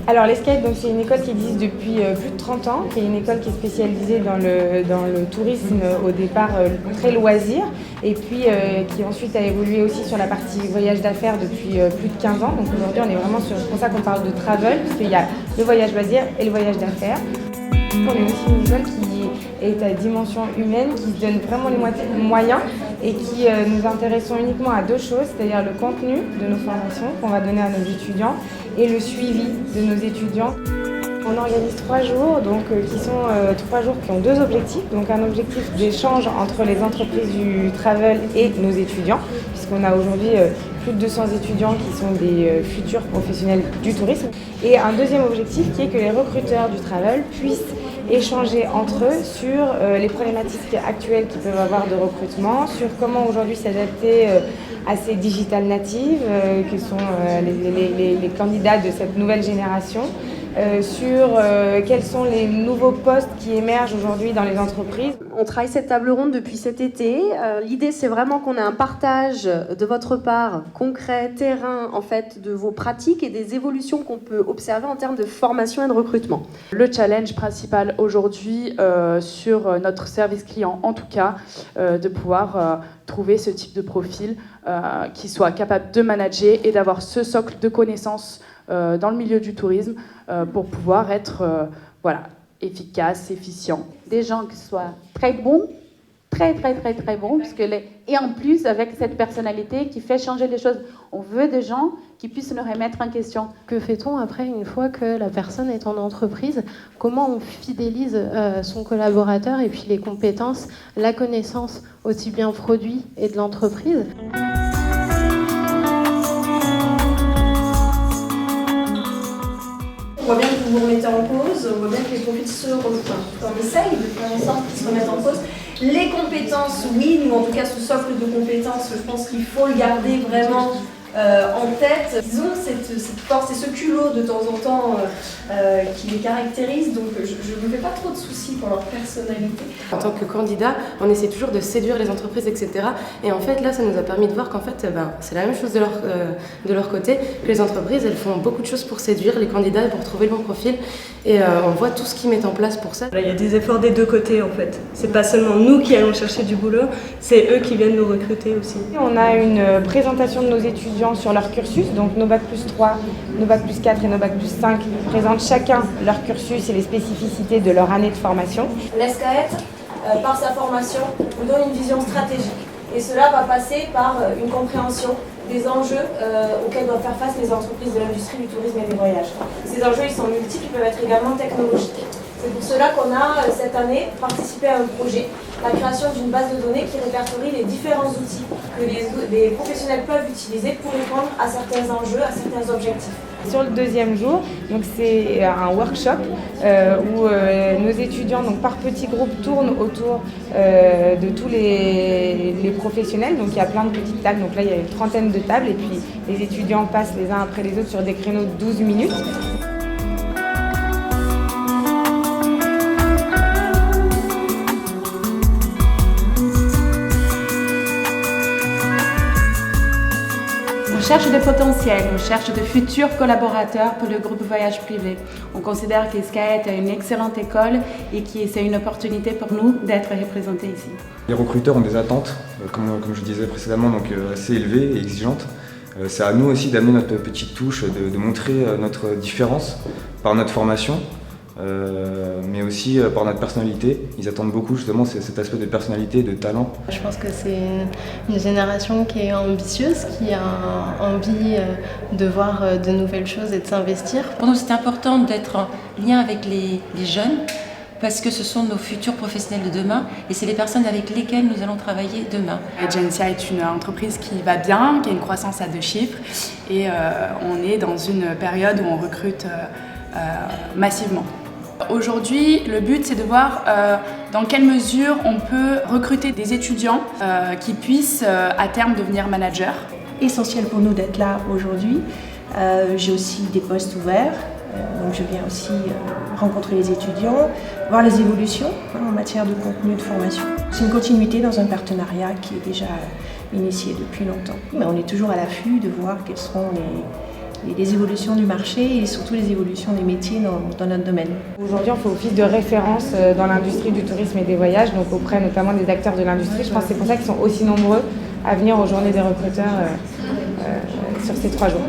Alors l'Escape, donc c'est une école qui existe depuis plus de 30 ans, qui est une école qui est spécialisée dans le tourisme au départ très loisir, et puis qui ensuite a évolué aussi sur la partie voyage d'affaires depuis plus de 15 ans. Donc aujourd'hui on est vraiment sur, c'est pour ça qu'on parle de travel, parce qu'il y a le voyage loisir et le voyage d'affaires. On est aussi une école qui est à dimension humaine, qui se donne vraiment les moyens et qui nous intéressons uniquement à deux choses, c'est-à-dire le contenu de nos formations qu'on va donner à nos étudiants et le suivi de nos étudiants. On organise 3 jours, donc, qui sont 3 jours qui ont 2 objectifs. Donc un objectif d'échange entre les entreprises du travel et nos étudiants, puisqu'on a aujourd'hui plus de 200 étudiants qui sont des futurs professionnels du tourisme. Et un deuxième objectif qui est que les recruteurs du travel puissent échanger entre eux sur les problématiques actuelles qu'ils peuvent avoir de recrutement, sur comment aujourd'hui s'adapter à ces digital natives que sont les candidats de cette nouvelle génération, sur quels sont les nouveaux postes qui émergent aujourd'hui dans les entreprises. On travaille cette table ronde depuis cet été. L'idée, c'est vraiment qu'on ait un partage de votre part concret, terrain, en fait, de vos pratiques et des évolutions qu'on peut observer en termes de formation et de recrutement. Le challenge principal aujourd'hui sur notre service client, en tout cas, de pouvoir trouver ce type de profil qui soit capable de manager et d'avoir ce socle de connaissances dans le milieu du tourisme pour pouvoir être efficace, efficient. Des gens qui soient très bons, très bons, et en plus avec cette personnalité qui fait changer les choses. On veut des gens qui puissent nous remettre en question. Que fait-on après, une fois que la personne est en entreprise? Comment on fidélise son collaborateur et puis les compétences, la connaissance aussi bien produit et de l'entreprise? On voit bien que vous vous remettez en cause, on voit bien que les profils se on essaye de faire en sorte qu'ils se remettent en cause. Les compétences, oui, nous en tout cas ce socle de compétences, je pense qu'il faut le garder vraiment en tête. Ils ont cette force et ce culot de temps en temps qui les caractérise, donc je ne me fais pas trop de soucis pour leur personnalité. En tant que candidat, on essaie toujours de séduire les entreprises, etc. Et en fait, là, ça nous a permis de voir qu'en fait, c'est la même chose de leur côté, que les entreprises, elles font beaucoup de choses pour séduire les candidats et pour trouver le bon profil. Et on voit tout ce qu'ils mettent en place pour ça. Il y a des efforts des deux côtés, en fait. C'est pas seulement nous qui allons chercher du boulot, c'est eux qui viennent nous recruter aussi. On a une présentation de nos étudiants sur leur cursus, donc nos Bac plus 3, nos Bac plus 4 et nos Bac plus 5 présentent chacun leur cursus et les spécificités de leur année de formation. L'ESCAET, par sa formation, nous donne une vision stratégique. Et cela va passer par une compréhension des enjeux auxquels doivent faire face les entreprises de l'industrie du tourisme et des voyages. Ces enjeux, ils sont multiples, ils peuvent être également technologiques. C'est pour cela qu'on a, cette année, participé à un projet, la création d'une base de données qui répertorie les différents outils que les professionnels peuvent utiliser pour répondre à certains enjeux, à certains objectifs. Sur le deuxième jour, donc c'est un workshop où nos étudiants, donc par petits groupes, tournent autour de tous les professionnels. Donc il y a plein de petites tables, donc là il y a une trentaine de tables et puis les étudiants passent les uns après les autres sur des créneaux de 12 minutes. On cherche des potentiels, on cherche de futurs collaborateurs pour le groupe Voyage Privé. On considère qu'ESCAET est une excellente école et que c'est une opportunité pour nous d'être représentés ici. Les recruteurs ont des attentes, comme je disais précédemment, donc assez élevées et exigeantes. C'est à nous aussi d'amener notre petite touche, de montrer notre différence par notre formation, mais aussi par notre personnalité. Ils attendent beaucoup justement cet aspect de personnalité, de talent. Je pense que c'est une génération qui est ambitieuse, qui a envie de voir de nouvelles choses et de s'investir. Pour nous, c'est important d'être en lien avec les jeunes parce que ce sont nos futurs professionnels de demain et c'est les personnes avec lesquelles nous allons travailler demain. Agencia est une entreprise qui va bien, qui a une croissance à 2 chiffres et on est dans une période où on recrute massivement. Aujourd'hui, le but c'est de voir dans quelle mesure on peut recruter des étudiants qui puissent à terme devenir managers. Essentiel pour nous d'être là aujourd'hui. J'ai aussi des postes ouverts, donc je viens aussi rencontrer les étudiants, voir les évolutions en matière de contenu de formation. C'est une continuité dans un partenariat qui est déjà initié depuis longtemps. Mais on est toujours à l'affût de voir quelles seront les évolutions du marché et surtout les évolutions des métiers dans notre domaine. Aujourd'hui, on fait office de référence dans l'industrie du tourisme et des voyages, donc auprès notamment des acteurs de l'industrie. Je pense que c'est pour ça qu'ils sont aussi nombreux à venir aux journées des recruteurs sur ces 3 jours.